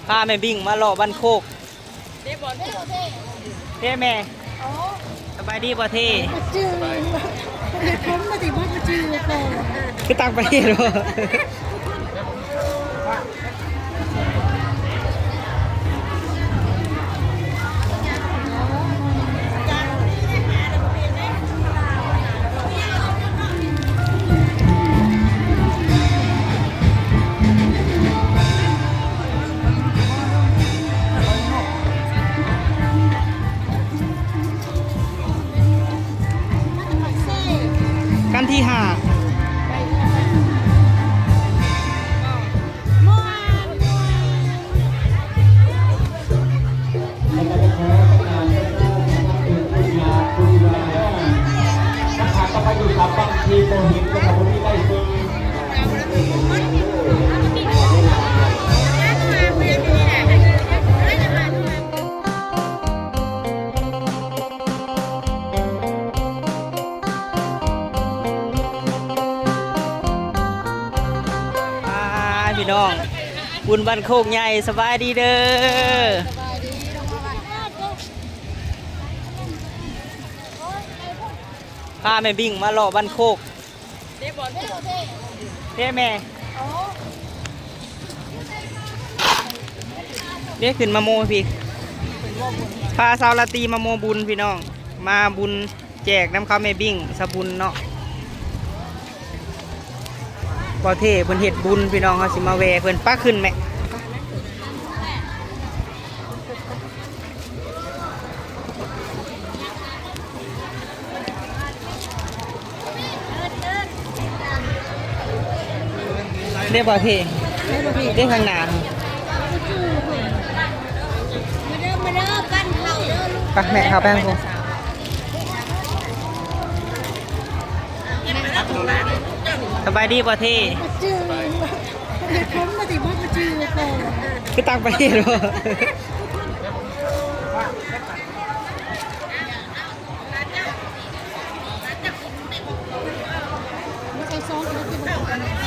พาแม่บิ่งมาเลาะบ้านโคกเท่แม่สบายดีบ่เท่จืดผมมาติว่ามาจืดก่อนคือต่างประเทศบ่กันที่ห้าพี่น้องบุญบ้านโคกใหญ่สบายดีเด้อพาแม่บิ่งมาเลาะบ้านโคกเท่แม่เรียกขึ้นมาโมพี่พาสาวราตรีมาโมบุญพี่น้องมาบุญแจกน้ำข้าวแม่บิ่งสบุญเนาะพอเทเพิ่นเฮ็ดบุญพี่น้องเขาสิมาแวะเพิ่นป้าขึ้นไหมเรียกบ่เทเรียกข้างหน้ามาเด้อกันเข่าเด้อลูกไปแม่เข้าแป้งกูสบายดีบ่เทจืดผมมาติว่ามาจืดก่อนคือต่างประเทศบ่ไม่ใช่ซ้อนกันที่มัน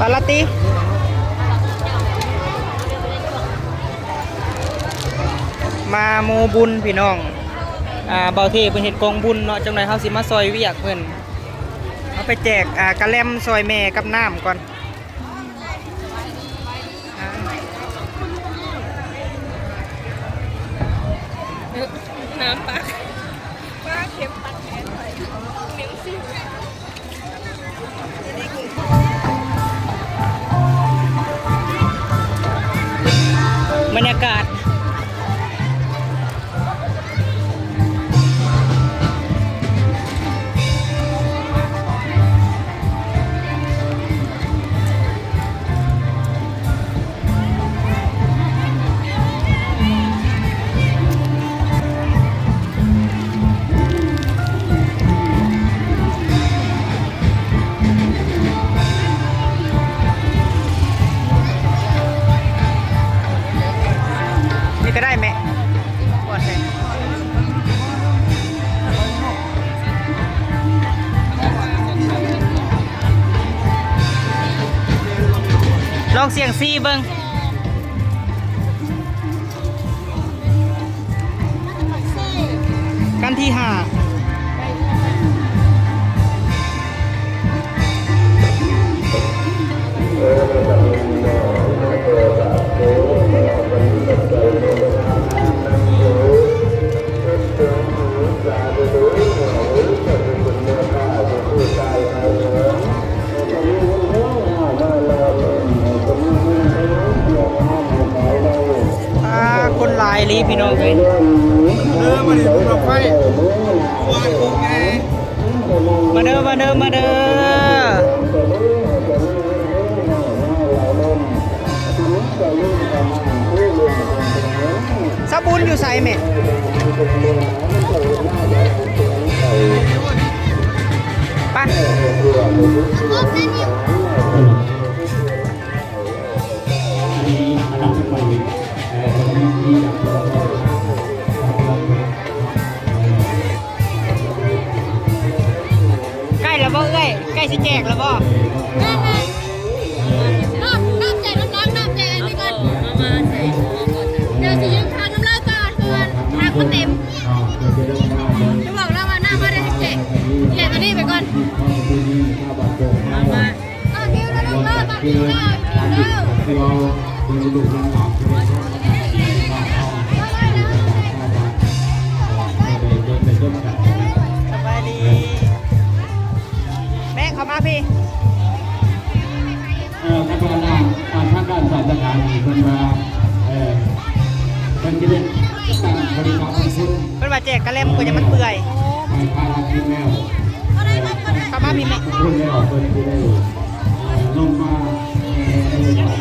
ปาลาติมาโมบุญพี่น้องเบาเทเพิ่นเฮ็ดกองบุญเนาะจังได๋เฮาสิมาซอยเวียกเพิ่นเอาไปแจกกะแลมซอยแม่กับน้ำก่อนน้ำปลาเค็มปัดแขนหน่อยเลี้ยงซิ่งบรรยากาศก็ได้ไหมปวดเลยลองเสียงซีเบิ้งกันที่ห้าคนหลาย ลีพี่น้องเลย มาดิบุญบังไฟวายโอเค มาเด้อมาเด้อมาเด้อสบุนอยู่ใส่แม่ไปใกล้แล้วบ่เอ้ยใกล้สิแจกแล้วบ่ น้ำใจน้ำล้างน้ำใจอันนี้ก่อนมาใส่เดี๋ยวจะยืมทางน้ำลายก่อนก่อนทางมันเต็มจะบอกแล้วว่าหน้ามาได้แจกแจกอันนี้ไปก่อนมาต่อคิวแล้วลูกเลิกต่อคิวแล้วคิวแล้ว สบายดีแม่เข้ามาพี่ ทางการศาสนาเพิ่นว่าเพิ่นจะได้ตั้งบริการให้คุณ เพิ่นว่าแจกกระเล่มก็ยังมันเปื่อย ให้พาราที่แมว เข้ามาพี่แม่ คุณแล้วเพิ่นจะได้ลงมานี่ว่า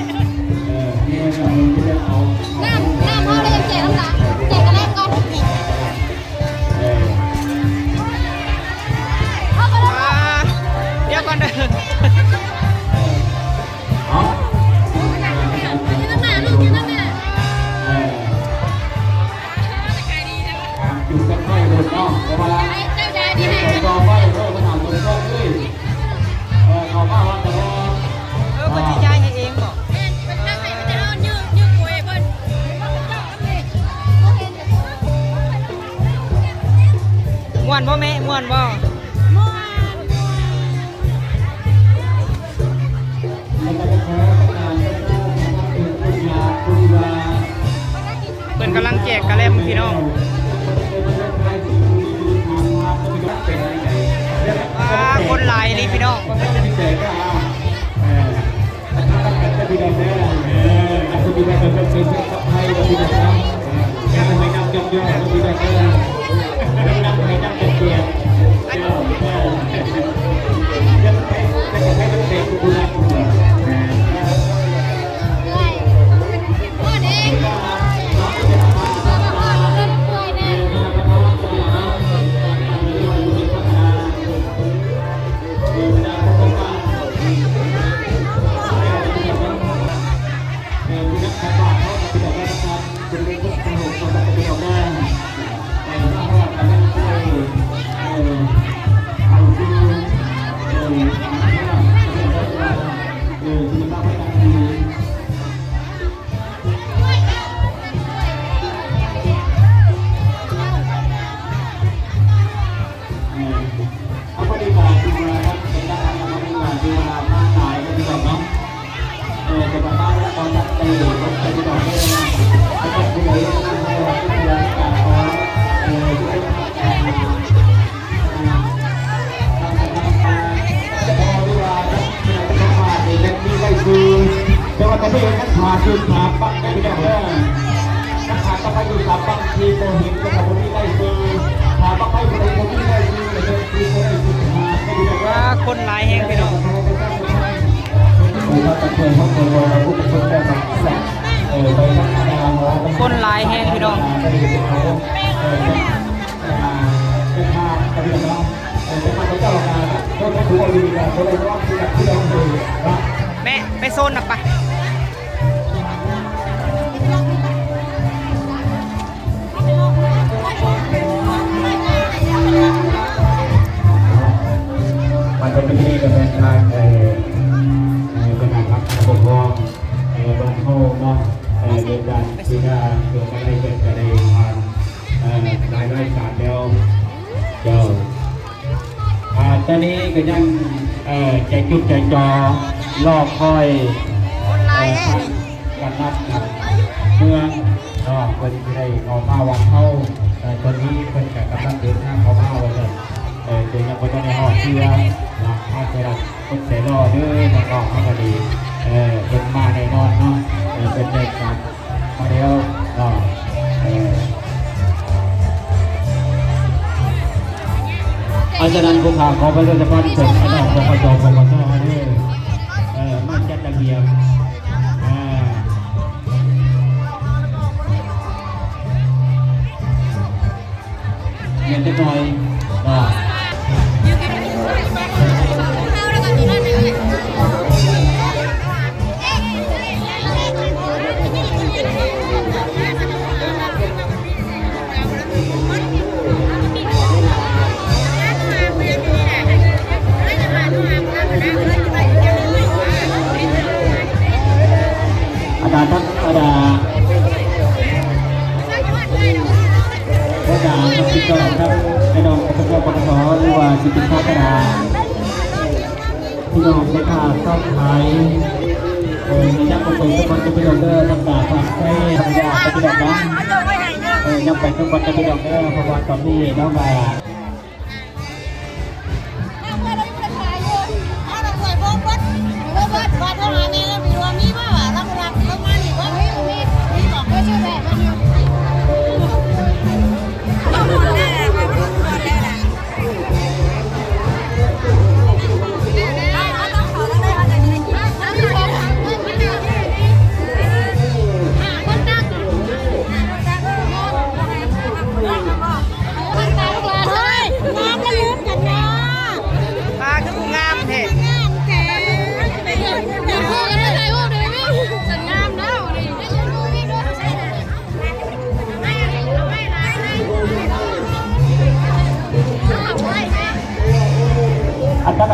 เพิ่นจะได้เอา น้ำพ่อเลยแจกน้ำล้างแจกกันแล้วก่อนพ่อก็ได้ อ่าเดี๋ยวก่อนเด้อ เอา ยืนตั้งแม่ลูกยืนตั้งแม่ อยู่กันไม่โดนต้องเพราะว่า เจ้าชายที่ไหน ต่อไปเพิ่นถามคนก็เลยเขาว่าว่าแต่ว่า เพิ่นสิย้ายให้เองบ่ เป็นนั่งไหนมันจะนอนยืดป่วยเพิ่น ม่วนบ่แม่ม่วนบ่ เพิ่นกำลังแจกกระเล่มพี่น้องคนหลายนี่พี่น้องคือขาปักได้ไม่ได้เลยขาปักไปอยู่ขาปักทีโมหินก็ทำคนที่ได้ซื้อขาปักไปคนที่ได้ซื้อเลยคือคนที่ซื้อขาไม่ได้ว่า คนหลายแฮงพี่น้อง เราจะเคยเขาเคยเราผู้เป็นคนได้แบบแสบไปพัฒนาเนาะ คนหลายแฮงพี่น้อง เป็นภาพปฏิบัติธรรมเป็นภาพเจ้าหน้าที่ก็ถือว่าดีนะเพราะว่าที่เราดูนะ แม่ไปโซนน่ะปะ มันจะเป็นที่กระแสทางขนาดรับปกครองบางเข้าเนาะเรื่องการที่จะเกิดอะไรเกิดอะไรผ่านรายได้สารแล้วเจ้าตอนนี้ก็ยังใจจุดใจจอรอคอย คนหลายแฮง การนับเมืองเนาะคนที่ได้ออกมาวัดเข้าตอนนี้เป็นกับกำลังเดินทางเข้ามาวันนี้เดี๋ยวยังไม่ต้องในห้องเชื่อนะถ้าไปรับคนเสรอเด้อน้องๆเข้ามาดีเป็นมาในนอนเนาะเป็นเด็กกันมาเดียวเนาะ ฉะนั้นผู้ข่าวขอไปโดยเฉพาะผมไอ้ดอกปปจปปสนี่มันจัดระเบียบเงินนิดหน่อยอาจารย์ทั้งอาจารย์อาจารย์ครับที่ก็ครับไอ้น้องปปปสหรือว่าจิตวิทยาพี่น้องในข่าวต้องขายในยักษ์คนเป็นคนจะเป็นดอกเตอร์ตั้งแต่ฝากให้ภรรยาไปที่ดอกน้ำยังไปทุกคนจะเป็นดอกเตอร์เพราะว่าตอนนี้น้องมา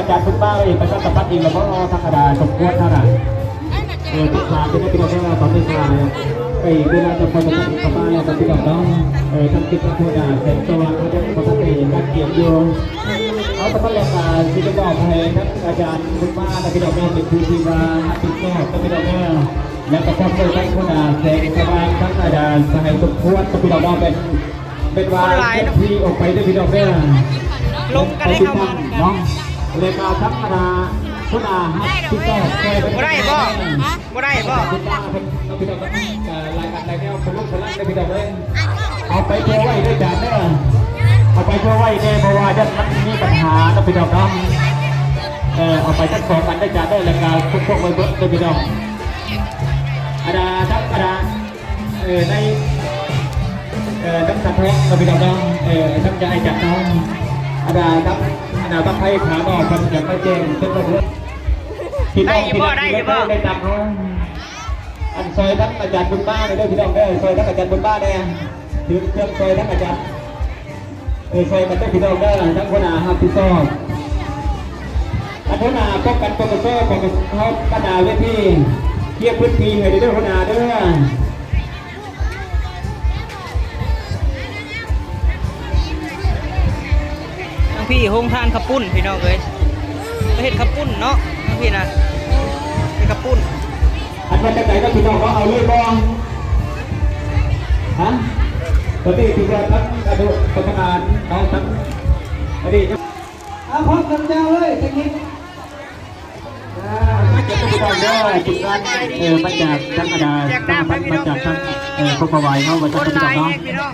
อาจารย์คุณป้าเองไปก็สัมภาษณ์เองแล้วก็ธรรมดาสมควรเท่านั้นทุกครั้งจะได้เป็นเรื่องตอนที่มาไปเวลาจะไปกับชาวบ้านแล้วก็ที่กับน้องทำกิจกรรมธรรมดาเสร็จตัวเขาจะปกติการเกี่ยวโยงเอาแต่ก็เลยมาที่จะบอกให้ทั้งอาจารย์คุณป้าและพี่น้องเป็นผู้ที่มาติดต่อกับพี่น้องแล้วก็ครอบครัวทั้งคนเสร็จชาวบ้านทั้งอาจารย์สหายสมควรกับพี่น้องเป็นว่าที่ออกไปได้พี่น้องลงกันได้เข้ามาน้องเลยมาธรรมดาคุณอาที่ก็เคยเป็นได้บ่ได้บ่คุณป้าเป็นพี่น้องรายการรายแนวคนลุกคนไล่ได้พี่น้องเลยเอาไปโชว์ไว้ด้วยกันเด้อเอาไปโชว์ไว้เนี่ยเพราะว่าจะมันมีปัญหาต้องพี่น้องน้องเอาไปทั้งสองกันได้จ้าได้รายการพวกไว้เบิร์ดได้พี่น้องอาดาธรรมดาในทั้งสัพพะต้องพี่น้องน้องทั้งใจจัดน้องอาดาครับอาดาต้องให้ขาหน่อคนอย่างไม่เจงเป็นแบบนี้ได้ยี่บ่ได้ยี่บ่ได้จับเขาอันซอยทั้งอาจารย์บุญบ้าเลยด้วยพี่น้องได้ซอยทั้งอาจารย์บุญบ้าเนี่ยถือเครื่องซอยทั้งอาจารย์ซอยมันได้พี่น้องได้ทั้งคนอาฮับที่ซอยอันคนอาป้องกันป้องกันโซ่ป้องกันเขากระดาษเวทีเทียบพื้นที่ให้ด้วยคนอาด้วยพี่โฮงทานขับปุ้นพี่น้องเลยเห็ดขับปุ้นเนาะพี่นะเป็นขับปุ้น อันนั้นจะไหนก็พี่น้องเขาเอาเลยบองฮะตอนนี้ที่เราทั้งอนุกรรมการเขาทั้งอดีตพร้อมกันเจ้าเลยเทคนิคมาเก็บตัวก่อนเด้อจุดการมาจากธรรมดามาจากทั้งพวกประวัยเขามาจากพี่น้อง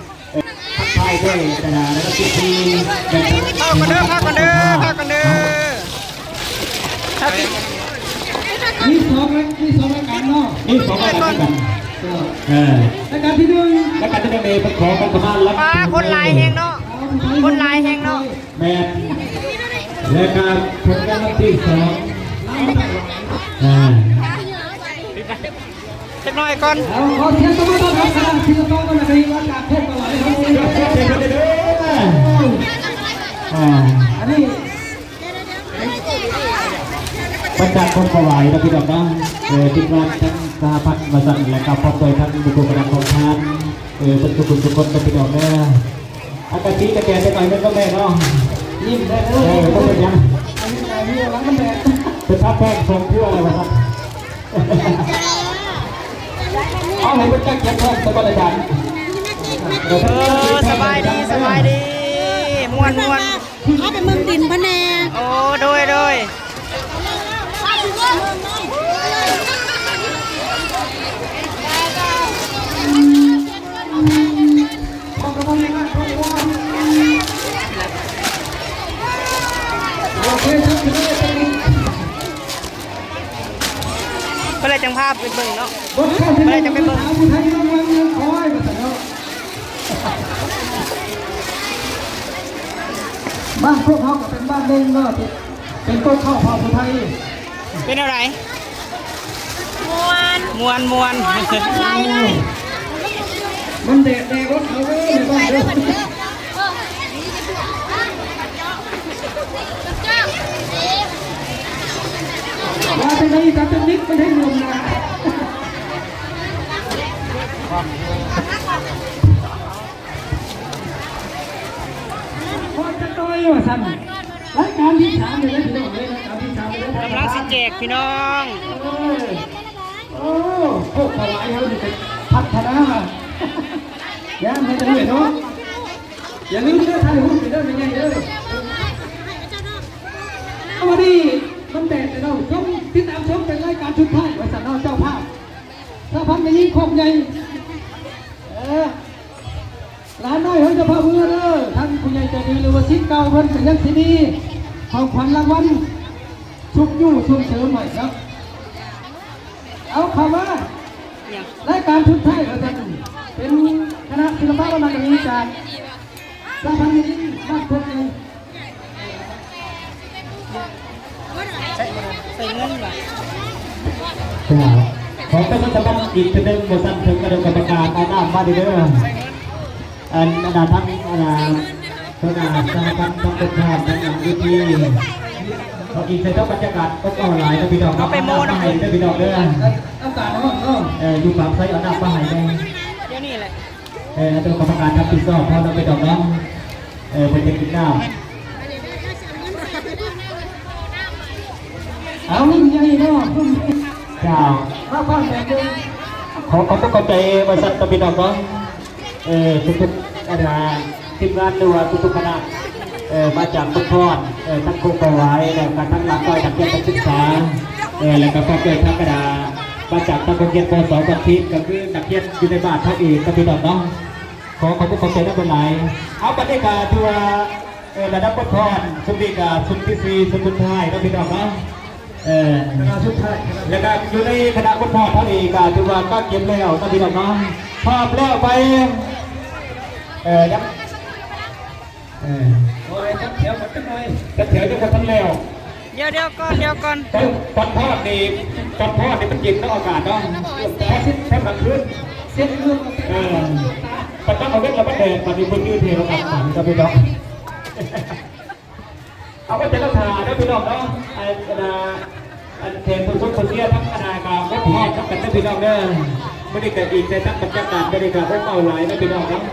ทักทายด้วยกระดาษแล้วก็พิธีเข้ากันเด้อเข้ากันเด้อเข้ากันเด้อนี่สองรายการเนาะนี่สองรายการกันรายการที่หนึ่งรายการที่หนึ่งเองขอประมาณรับคนลายแหงเนาะคนลายแหงเนาะแม่รายการผลงานที่สองเล็กน้อยก่อนขอเทียนสมัยต้นครับเทียนต้นกันนะครับว่าการเทศมาหลายครับอันนี้บรรดาคนถวายนะพี่น้องนะทีมงานทั้งสหพันธ์มาสั่งและกับพร้อมโดยทั้งบุคคลของทานทุกคนนะพี่น้องนะอากาศดีกระแกจะไปไม่ต้องแม่เนาะยิ้มได้ต้องเป็นยังอันนี้อะไรนี่รักกันแดดเป็นทับแป้งทรงเพื่ออะไรวะครับเอาให้เป็นการเก็บเพิ่มสบายจังสบายดีสบายดีม้วนเขาเป็นเมืองดินพะแนโอ้โดย ได้จังภาพไปเบิ่งเนาะ รถเข้าที่ไหนจะไปเบิ่งผู้ไทยระวังเงินคอยมาแต่เนาะบ้านพวกเขาก็เป็นบ้านเล่นเนาะเป็นต้นข้าวพอผู้ไทย เป็นอะไร มวน มวน อะไรเลย มันเด็กรถเขาเลยในบ้านเด้อ ว่าเป็นไงจับเป็นนิดมันให้รวมนะพอจะต่อยว่าสั่นรายการที่3เลยนะพี่น้องเลยรายการที่3เลยนะ กำลังสิแจกพี่น้อง โอ้โหถวายเขาดิพัฒนาย่างให้จะเลยเนาะอย่าลืมเด้อถ่ายรูปเด้อไม่ใหญ่เด้อเอามาดิมันแดดเราชมติดตามชมเป็นรายการชุดท้ายว่าสั่นเนาะเจ้าภาพถ้าพันไม่ยิ่งคมใหญ่ร้านน้อยเขาจะพาเพื่อเด้อท่านผู้ใหญ่ใจดีหรือว่าชิดเก่าเพิ่นเป็นยังสิดีของขวัญรางวัลชุบยู่ชุบเสริมใหม่ครับเอาคำว่ารายการชุดไทยเราจะเป็นคณะศิลปะวัฒนธรรมจากสาพันธ์นี้บ้านพวกนี้ ใส่เงินว่ะ ขอเป็นรัฐบาลอีกเป็นหนึ่งบทสั่งถึงกระดมกรรมการอาณาบ้านเด้ออันนาทั้งอาณาสนาสาพันธ์ต้องเป็นทานทั้งอย่างดีเขาอีกใส่ต้องบรรยากาศก็หลายนะพี่น้องครับน้ำให้ได้พี่น้องเด้ออากาศร้อนเนาะอยู่ฝั่งไทยเอาน้ำมาให้ได้ เดี๋ยวนี้แหละ ตัวกรรมการทำติดต่อพอเราไปดอกน้องเป็นจะกินน้ำเอาลุ่มใหญ่เนาะจ้ามาก่อนแต่เดิมขอต้องขอบใจบริษัทตะบิดอกเนาะทุกๆอะไรทีมงานดูทุกๆคณะมาจากทุกทอดทั้งโคกไว้แล้วก็ทั้งหลักก้อยทั้งเกียรติศึกษาแล้วก็ครอบครัวทั้งกระดามาจากตะบนเกียรติป.2 บันทิพย์ก็คือนักเรียนอยู่ในบ้านเท่าอีกตะบิดอกเนาะขอขอบคุณขอบใจนักบอลไหลเอาบรรยากาศทัวร์ระดับประทอนสุดดีกาสุดที่4สุดท้ายตะบิดอกเนาะคณะสุดท้ายแล้วก็อยู่ในคณะประทอนเท่าอีกก็ถือว่าก็เก็บแล้วตะบิดอกเนาะพร้อมแล้วไปยับโอ้ยจับแถวกันหน่อยจับแถวจะคนทั้งแล้ว เดี๋ยวก่อนตอนทอดนี่มันเย็นต้องอากาศเนาะแค่แค่มาขึ้นเส้นเรื่องปัจจุบันเอาเวทเราไม่แดดปฏิบัติยืดเทียวกับมันจะไปดอกเอาไปเจริญธาได้ไปดอกเนาะอันเทนผู้ชมผู้เชี่ยวทั้งคณะกรรมและพ่อทั้งกันได้ไปดอกเด้อไม่ได้เกิดอีกแต่ทั้งบรรยากาศไม่ได้เกิดพวกเอาไหลได้ไปดอกเนาะ